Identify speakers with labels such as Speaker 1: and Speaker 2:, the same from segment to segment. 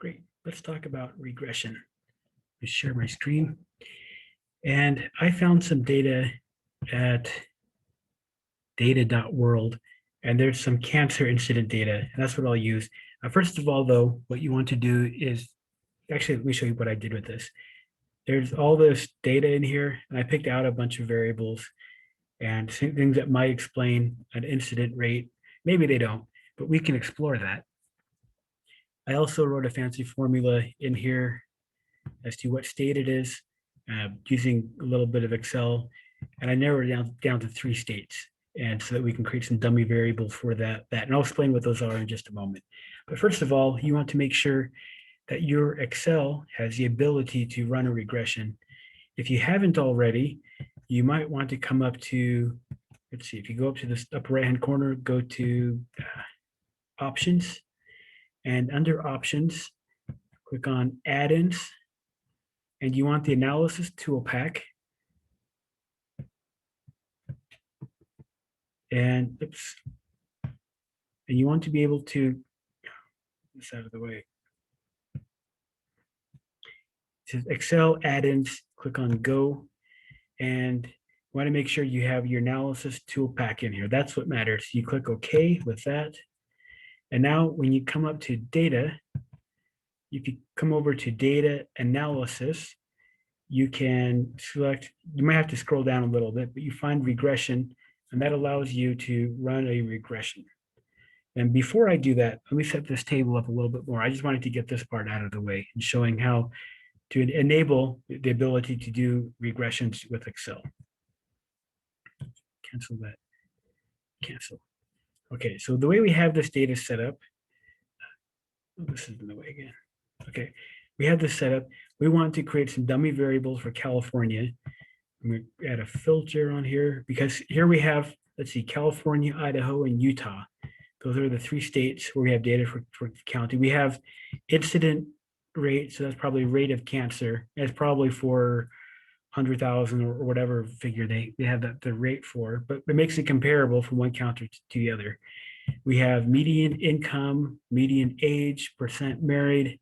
Speaker 1: Great. Let's talk about regression. Let me share my screen. And I found some data at data.world, and there's some cancer incident data, and that's what I'll use. First of all, though, what you want to do is, actually, let me show you what I did with this. There's all this data in here, and I picked out a bunch of variables and things that might explain an incident rate. Maybe they don't, but we can explore that. I also wrote a fancy formula in here as to what state it is, using a little bit of Excel, and I narrowed it down to 3 states, and so that we can create some dummy variables for that. And I'll explain what those are in just a moment. But first of all, you want to make sure that your Excel has the ability to run a regression. If you haven't already, you might want to come up to, let's see, if you go up to this upper right-hand corner, go to Options, and under Options, click on Add-ins, and you want the Analysis Tool Pack. And oops, and you want to be able to get this out of the way. It says Excel add-ins, click on Go, and you want to make sure you have your Analysis Tool Pack in here. That's what matters. You click OK with that. And now when you come up to Data, you can come over to Data Analysis. You can select, you might have to scroll down a little bit, but you find Regression, and that allows you to run a regression. And before I do that, let me set this table up a little bit more. I just wanted to get this part out of the way and showing how to enable the ability to do regressions with Excel. Cancel that. Cancel. Okay, so the way we have this data set up, oh, this is in the way again. Okay, we have this set up. We want to create some dummy variables for California. I'm going to add a filter on here because here we have, let's see, California, Idaho, and Utah. Those are the 3 states where we have data for county. We have incident rate, so that's probably rate of cancer. It's probably for 100,000 or whatever figure they have the rate for, but it makes it comparable from one county to the other. We have median income, median age, percent married,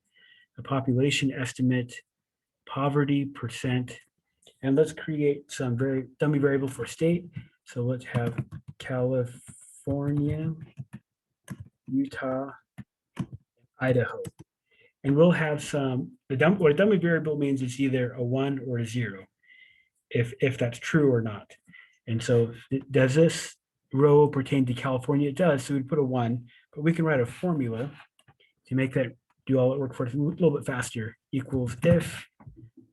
Speaker 1: a population estimate, poverty percent, and let's create some dummy variable for state. So let's have California, Utah, Idaho. And we'll have some, what a dummy variable means is either a 1 or a 0, if that's true or not. And so does this row pertain to California? It does, so we'd put a 1, but we can write a formula to make that do all that work for us a little bit faster. Equals if,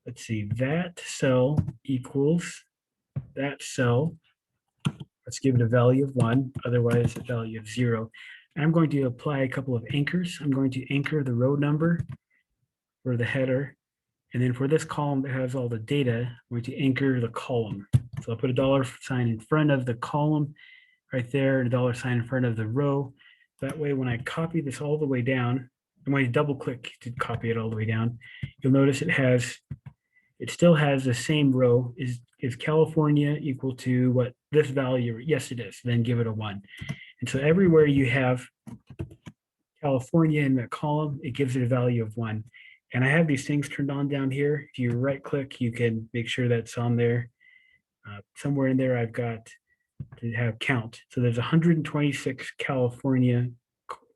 Speaker 1: let's see, that cell equals that cell. Let's give it a value of 1, otherwise a value of 0. I'm going to apply a couple of anchors. I'm going to anchor the row number for the header. And then for this column that has all the data, I'm going to anchor the column. So I'll put a $sign in front of the column right there, and a $sign in front of the row. That way, when I copy this all the way down, I'm going to double click to copy it all the way down. You'll notice it still has the same row. Is California equal to what this value? Yes, it is. Then give it a 1. And so everywhere you have California in the column, it gives it a value of 1. And I have these things turned on down here. If you right click, you can make sure that's on there. Somewhere in there, I've got to have count. So there's 126 California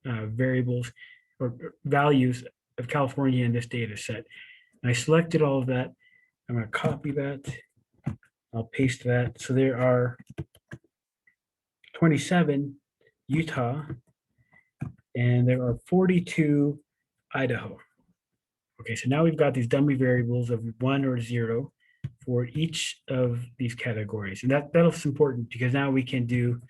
Speaker 1: variables or values of California in this data set. And I selected all of that. I'm going to copy that. I'll paste that. So there are 27 Utah, and there are 42 Idaho. Okay, so now we've got these dummy variables of 1 or 0 for each of these categories. And that's important because now we can do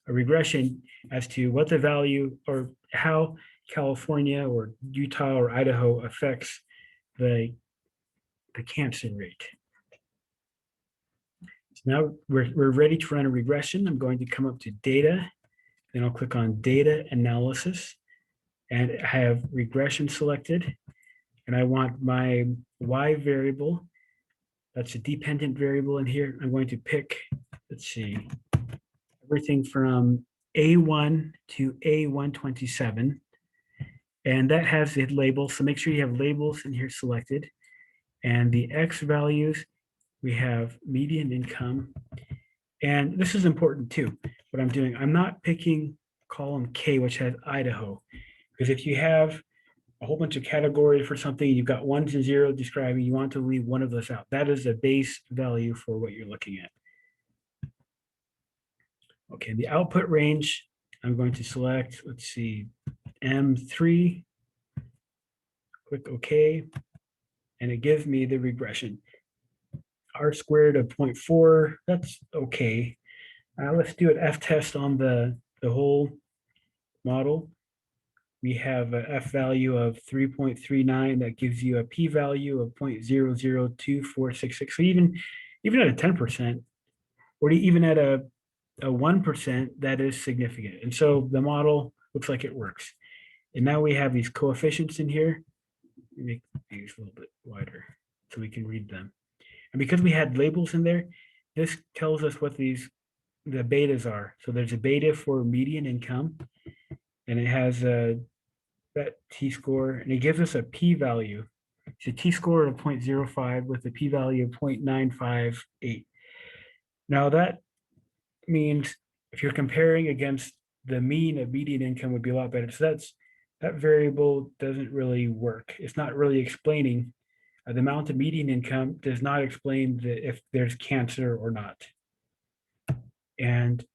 Speaker 1: a regression as to what the value or how California or Utah or Idaho affects the cancer rate. So now we're ready to run a regression. I'm going to come up to Data, then I'll click on Data Analysis, and I have regression selected. And I want my Y variable, that's a dependent variable in here. I'm going to pick, let's see, everything from A1 to A127. And that has the labels. So make sure you have labels in here selected. And the X values, we have median income. And this is important too. What I'm doing, I'm not picking column K, which has Idaho. Because if you have a whole bunch of categories for something, you've got ones and zeros describing, you want to leave one of those out. That is a base value for what you're looking at. Okay, the output range, I'm going to select, let's see, M3, click OK, and it gives me the regression. R squared of 0.4, that's okay. Let's do an F test on the whole model. We have a F value of 3.39 that gives you a P value of 0.002466. So even at a 10%, or even at a 1%, that is significant. And so the model looks like it works. And now we have these coefficients in here. Make these a little bit wider so we can read them. And because we had labels in there, this tells us what the betas are. So there's a beta for median income, and it has that t-score, and it gives us a p-value. It's a t-score of 0.05 with a p-value of 0.958. Now that means if you're comparing against the mean of median income would be a lot better. So that variable doesn't really work. It's not really explaining the amount of median income does not explain if there's cancer or not. And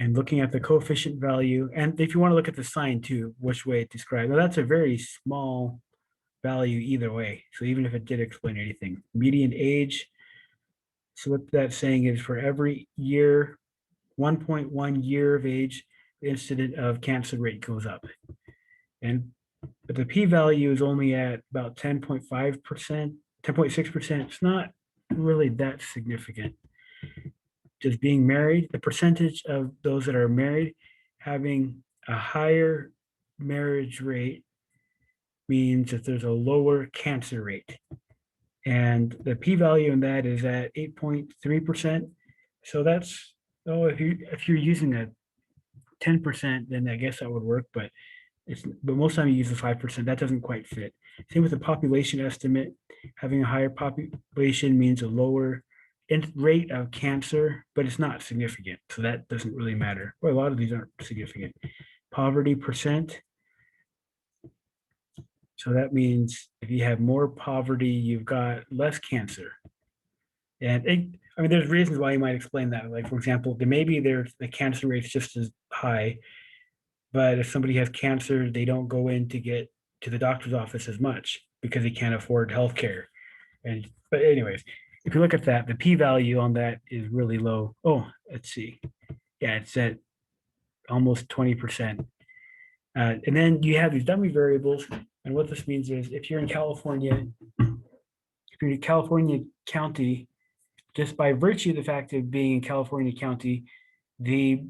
Speaker 1: looking at the coefficient value, and if you want to look at the sign too, which way it describes, well, that's a very small value either way. So even if it did explain anything, median age. So what that's saying is for every year, 1.1 year of age, the incident of cancer rate goes up. But the p-value is only at about 10.5%, 10.6%. It's not really that significant. Just being married, the percentage of those that are married having a higher marriage rate means that there's a lower cancer rate. And the p-value in that is at 8.3%. So that's, if you're using a 10%, then I guess that would work, but most of the time you use the 5%. That doesn't quite fit. Same with the population estimate. Having a higher population means a lower rate of cancer, but it's not significant. So that doesn't really matter. Well, a lot of these aren't significant. Poverty percent. So that means if you have more poverty, you've got less cancer. And there's reasons why you might explain that. Like, for example, maybe the cancer rate's just as high, but if somebody has cancer, they don't go in to get to the doctor's office as much because they can't afford healthcare. But anyways, if you look at that, the p-value on that is really low. Oh, let's see. Yeah, it's at almost 20%. And then you have these dummy variables. And what this means is if you're in California county, just by virtue of the fact of being in California county, the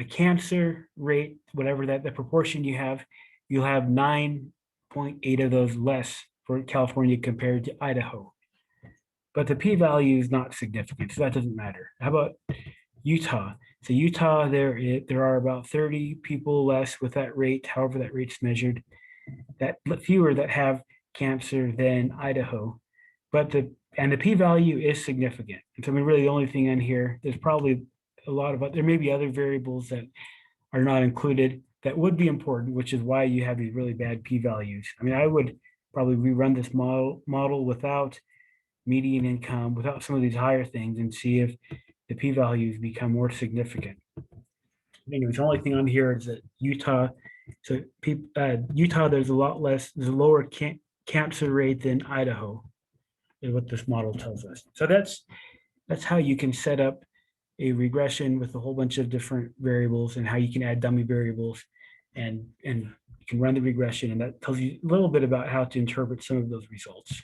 Speaker 1: cancer rate, whatever the proportion you have, you'll have 9.8 of those less for California compared to Idaho. But the p-value is not significant, so that doesn't matter. How about Utah? So Utah, there are about 30 people less with that rate, however that rate's measured, that fewer that have cancer than Idaho. But the p-value is significant. And so really the only thing in here, there's probably there may be other variables that are not included that would be important, which is why you have these really bad p-values. I would probably rerun this model without median income, without some of these higher things, and see if the p-values become more significant. Anyways, the only thing on here is that Utah. So Utah, there's a lower cancer rate than Idaho, is what this model tells us. So that's how you can set up a regression with a whole bunch of different variables and how you can add dummy variables, and you can run the regression, and that tells you a little bit about how to interpret some of those results.